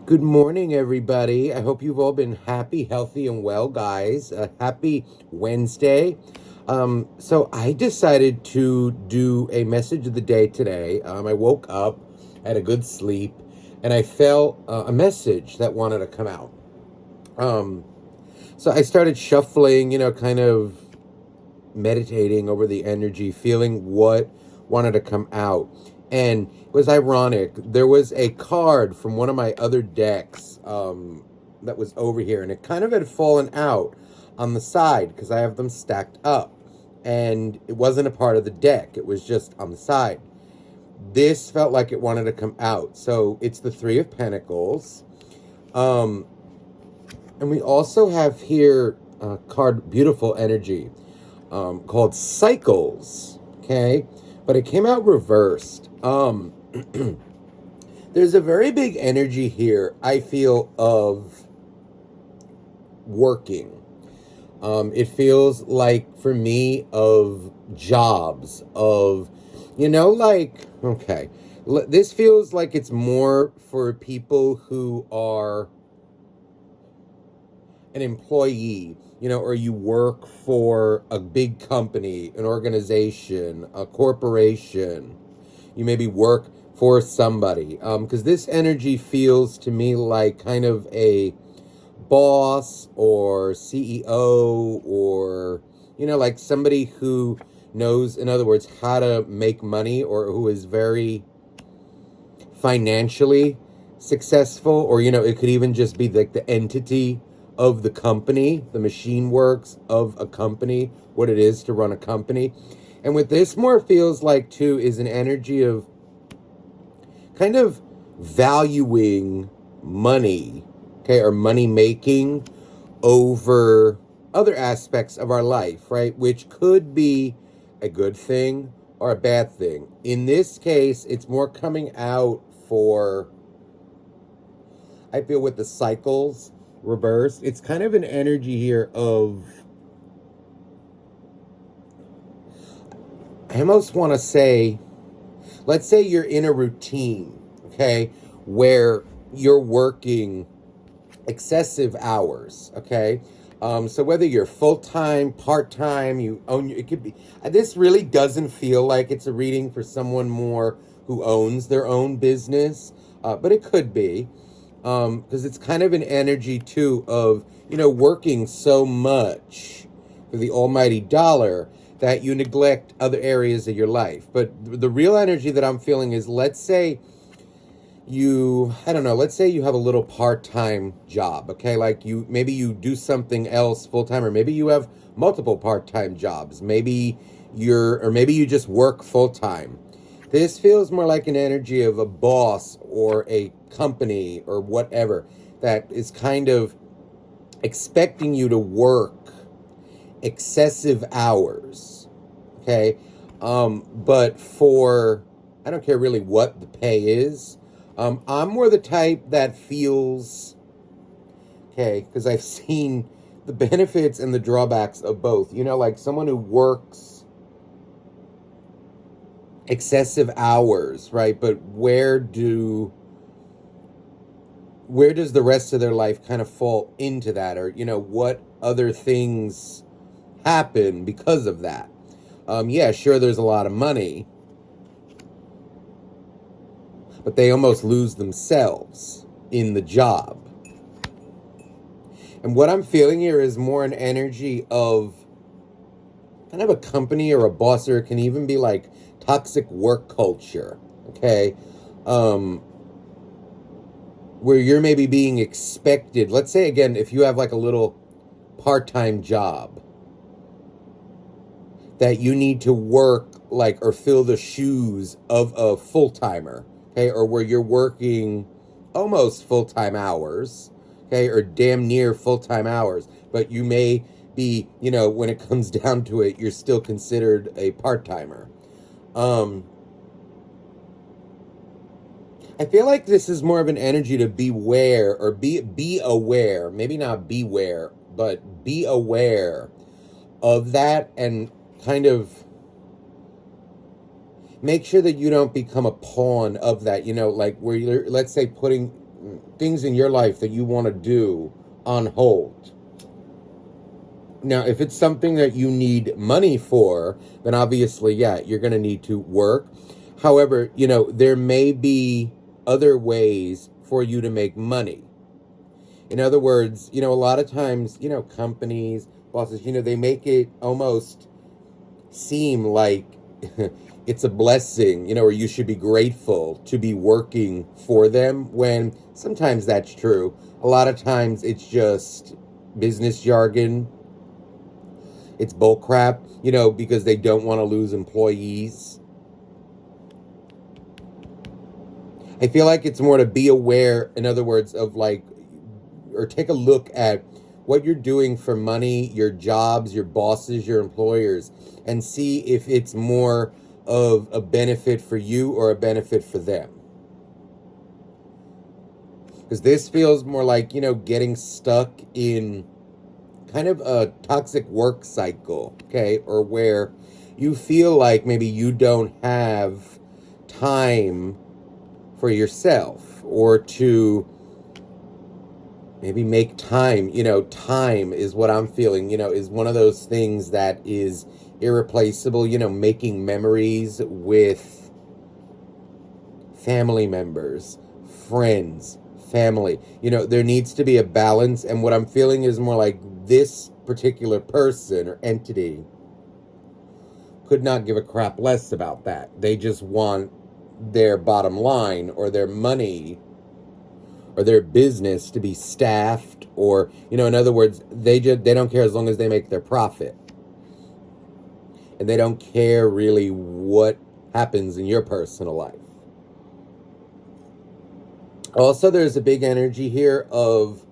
Good morning, everybody. I hope you've all been happy, healthy, and well, guys. Happy Wednesday. So I decided to do a message of the day today. I woke up, had a good sleep, and I felt a message that wanted to come out. Um, so I started shuffling, kind of meditating over the energy, feeling what wanted to come out. And it was ironic. There was a card from one of my other decks that was over here, and it kind of had fallen out on the side because I have them stacked up. And it wasn't a part of the deck, it was just on the side. This felt like it wanted to come out. So it's the Three of Pentacles. Um, and we also have here a card, Beautiful Energy, called Cycles. Okay, but it came out reversed. There's a very big energy here, I feel, of working. It feels like, for me, of jobs, of, okay, this feels like it's more for people who are an employee, or you work for a big company, an organization, a corporation. You maybe work for somebody. Because this energy feels to me like kind of a boss or CEO, or, like somebody who knows, in other words, how to make money, or who is very financially successful, or, it could even just be like the entity of the company, the machine works of a company, what it is to run a company. And what this more feels like too is an energy of kind of valuing money, okay, or money making over other aspects of our life, right? Which could be a good thing or a bad thing. In this case, it's more coming out for, I feel, with the cycles reversed, it's kind of an energy here of, I almost want to say, let's say you're in a routine, okay, where you're working excessive hours, okay? So whether you're full-time, part-time, you own, it could be, this really doesn't feel like it's a reading for someone more who owns their own business, but it could be, because it's kind of an energy too of, working so much for the almighty dollar that you neglect other areas of your life. But the real energy that I'm feeling is, let's say I don't know, let's say you have a little part-time job, okay? Like maybe you do something else full-time, or maybe you have multiple part-time jobs. Maybe maybe you just work full-time. This feels more like an energy of a boss or a company or whatever that is kind of expecting you to work excessive hours, okay? But I don't care really what the pay is. I'm more the type that feels, okay, because I've seen the benefits and the drawbacks of both. Like someone who works excessive hours, right? But where does the rest of their life kind of fall into that? Or, what other things happen because of that? Yeah, sure, there's a lot of money, but they almost lose themselves in the job. And what I'm feeling here is more an energy of kind of a company or a boss, or it can even be like toxic work culture, okay? Where you're maybe being expected, let's say again, if you have like a little part-time job, that you need to work like, or fill the shoes of a full-timer, okay? Or where you're working almost full-time hours, okay? Or damn near full-time hours, but you may be, when it comes down to it, you're still considered a part-timer. I feel like this is more of an energy to beware, or be aware, maybe not beware, but be aware of that, and kind of make sure that you don't become a pawn of that, like where you're, let's say, putting things in your life that you want to do on hold. Now, if it's something that you need money for, then obviously, yeah, you're going to need to work. However, there may be other ways for you to make money. In other words, a lot of times, companies, bosses, they make it almost seem like it's a blessing, or you should be grateful to be working for them, when sometimes that's true. A lot of times it's just business jargon. It's bullcrap, because they don't want to lose employees. I feel like it's more to be aware, in other words, of or take a look at what you're doing for money, your jobs, your bosses, your employers, and see if it's more of a benefit for you or a benefit for them. Because this feels more like, getting stuck in kind of a toxic work cycle, okay? Or where you feel like maybe you don't have time for yourself, or to maybe make time. Time is what I'm feeling, is one of those things that is irreplaceable, making memories with family members, friends, family. There needs to be a balance, and what I'm feeling is more like this particular person or entity could not give a crap less about that. They just want their bottom line, or their money, or their business to be staffed, or in other words, they don't care as long as they make their profit, and they don't care really what happens in your personal life. Also, there's a big energy here of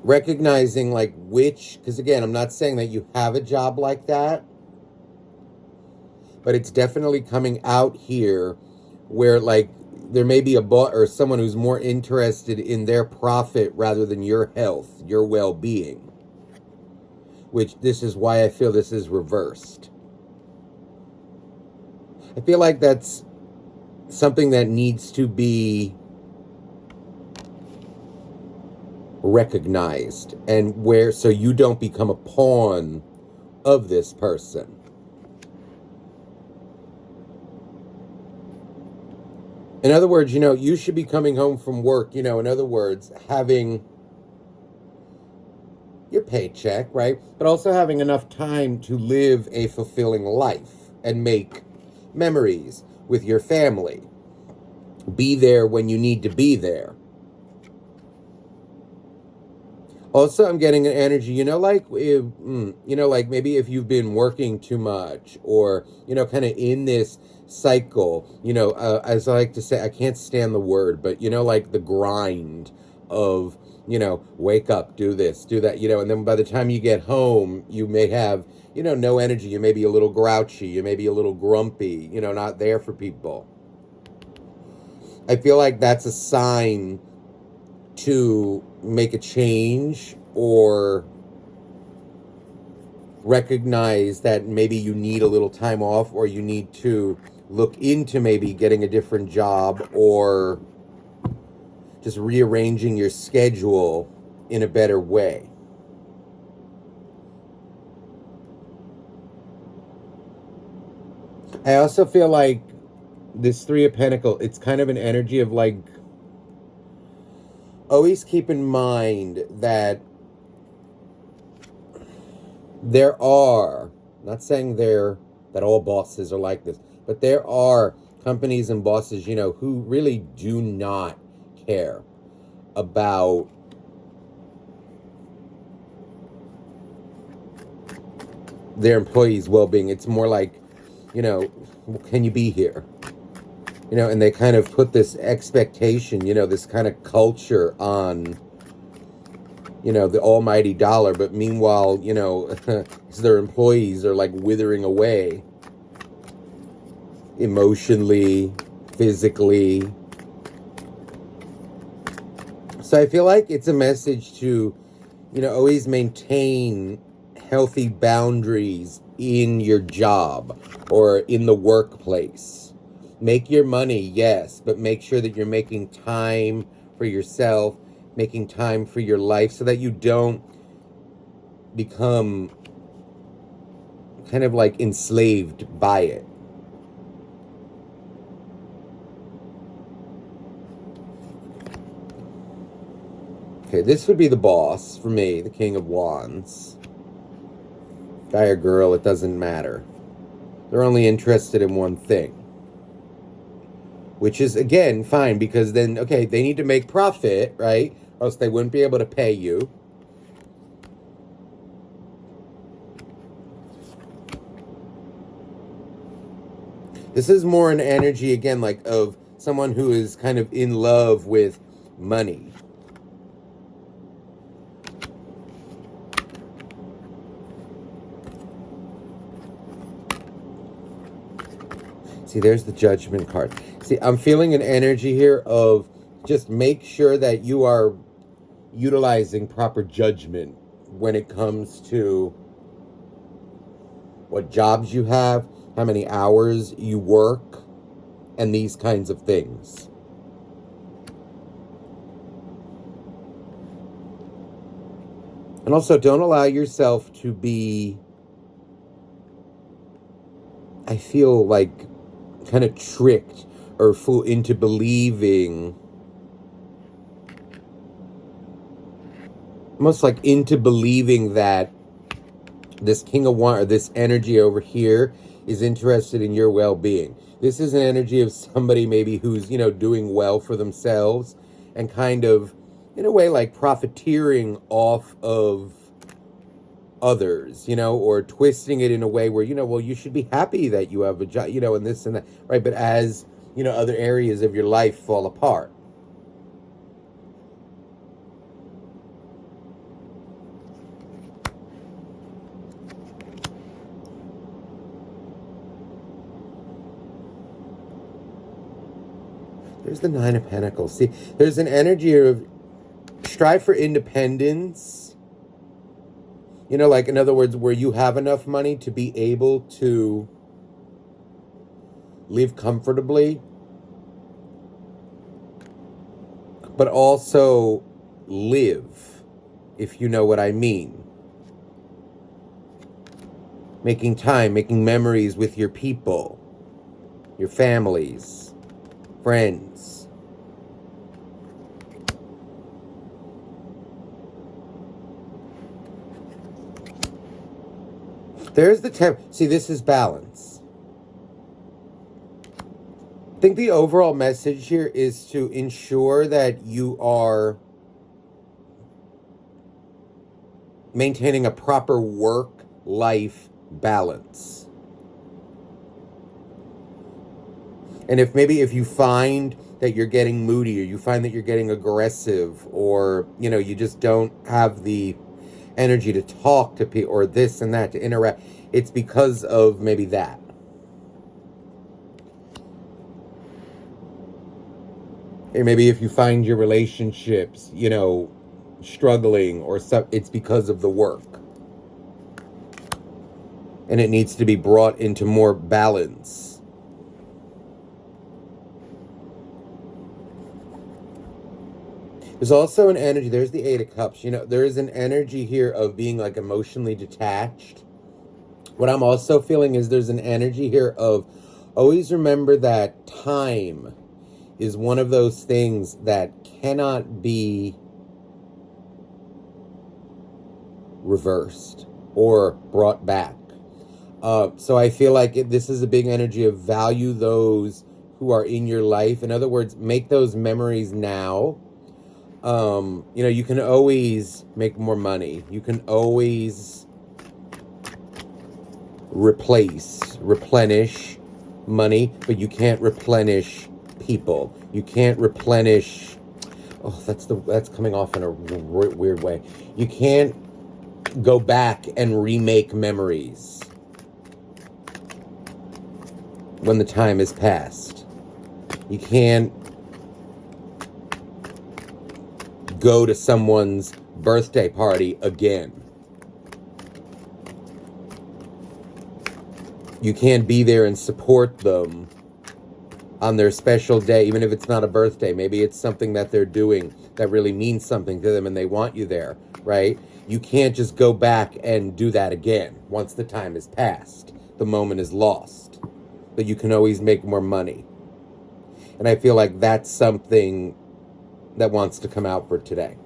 recognizing because again, I'm not saying that you have a job like that, but it's definitely coming out here where there may be a boss or someone who's more interested in their profit rather than your health, your well-being, which this is why I feel this is reversed. I feel like that's something that needs to be recognized, and so you don't become a pawn of this person. In other words, you should be coming home from work, in other words, having your paycheck, right? But also having enough time to live a fulfilling life and make memories with your family. Be there when you need to be there. Also, I'm getting an energy, maybe if you've been working too much, or, kind of in this cycle, as I like to say, I can't stand the word, but, the grind of, wake up, do this, do that, and then by the time you get home, you may have, no energy. You may be a little grouchy. You may be a little grumpy, not there for people. I feel like that's a sign to make a change, or recognize that maybe you need a little time off, or you need to look into maybe getting a different job, or just rearranging your schedule in a better way. I also feel like this Three of Pentacles, it's kind of an energy of always keep in mind that there are, not saying that all bosses are like this, but there are companies and bosses, who really do not care about their employees' well-being. It's more like, can you be here? And they kind of put this expectation, this kind of culture on, the almighty dollar. But meanwhile, their employees are withering away emotionally, physically. So I feel like it's a message to, always maintain healthy boundaries in your job or in the workplace. Make your money, yes, but make sure that you're making time for yourself, making time for your life so that you don't become kind of like enslaved by it. Okay, this would be the boss for me, the King of Wands. Guy or girl, it doesn't matter. They're only interested in one thing. Which is, again, fine, because then, okay, they need to make profit, right? Or else they wouldn't be able to pay you. This is more an energy, again, like of someone who is kind of in love with money. See, there's the Judgment card. See, I'm feeling an energy here of just make sure that you are utilizing proper judgment when it comes to what jobs you have, how many hours you work, and these kinds of things. And also, don't allow yourself to be, I feel like, kind of tricked or fooled into believing, almost like into believing that this King of Wands, or this energy over here, is interested in your well-being. This is an energy of somebody maybe who's, doing well for themselves and kind of, in a way, like profiteering off of others, or twisting it in a way where, well, you should be happy that you have a job, and this and that, right? But as, other areas of your life fall apart. There's the Nine of Pentacles. See, there's an energy of strive for independence. Like, in other words, where you have enough money to be able to live comfortably, but also live, if you know what I mean. Making time, making memories with your people, your families, friends. There's the temp. See, this is balance. I think the overall message here is to ensure that you are maintaining a proper work-life balance. And if you find that you're getting moody, or you find that you're getting aggressive, or, you just don't have the energy to talk to people, or this and that, to interact, it's because of maybe that. Or maybe if you find your relationships, struggling or stuff, it's because of the work. And it needs to be brought into more balance. There's also an energy, there's the Eight of Cups, there is an energy here of being like emotionally detached. What I'm also feeling is there's an energy here of always remember that time is one of those things that cannot be reversed or brought back. So I feel like this is a big energy of value those who are in your life. In other words, make those memories now. You can always make more money. You can always replenish money, but you can't replenish people. You can't replenish. Oh, that's coming off in a weird way. You can't go back and remake memories when the time has passed. You can't go to someone's birthday party again. You can't be there and support them on their special day, even if it's not a birthday. Maybe it's something that they're doing that really means something to them and they want you there, right? You can't just go back and do that again once the time has passed. The moment is lost. But you can always make more money. And I feel like that's something that wants to come out for today.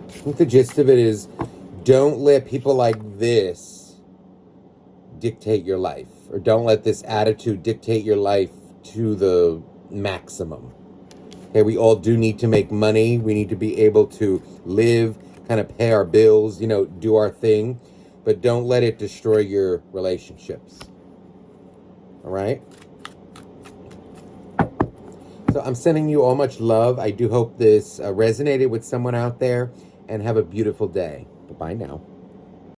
I think the gist of it is, don't let people like this dictate your life, or don't let this attitude dictate your life to the maximum. Okay, we all do need to make money. We need to be able to live, kind of pay our bills, do our thing, but don't let it destroy your relationships. All right? So I'm sending you all much love. I do hope this resonated with someone out there, and have a beautiful day. Bye-bye now.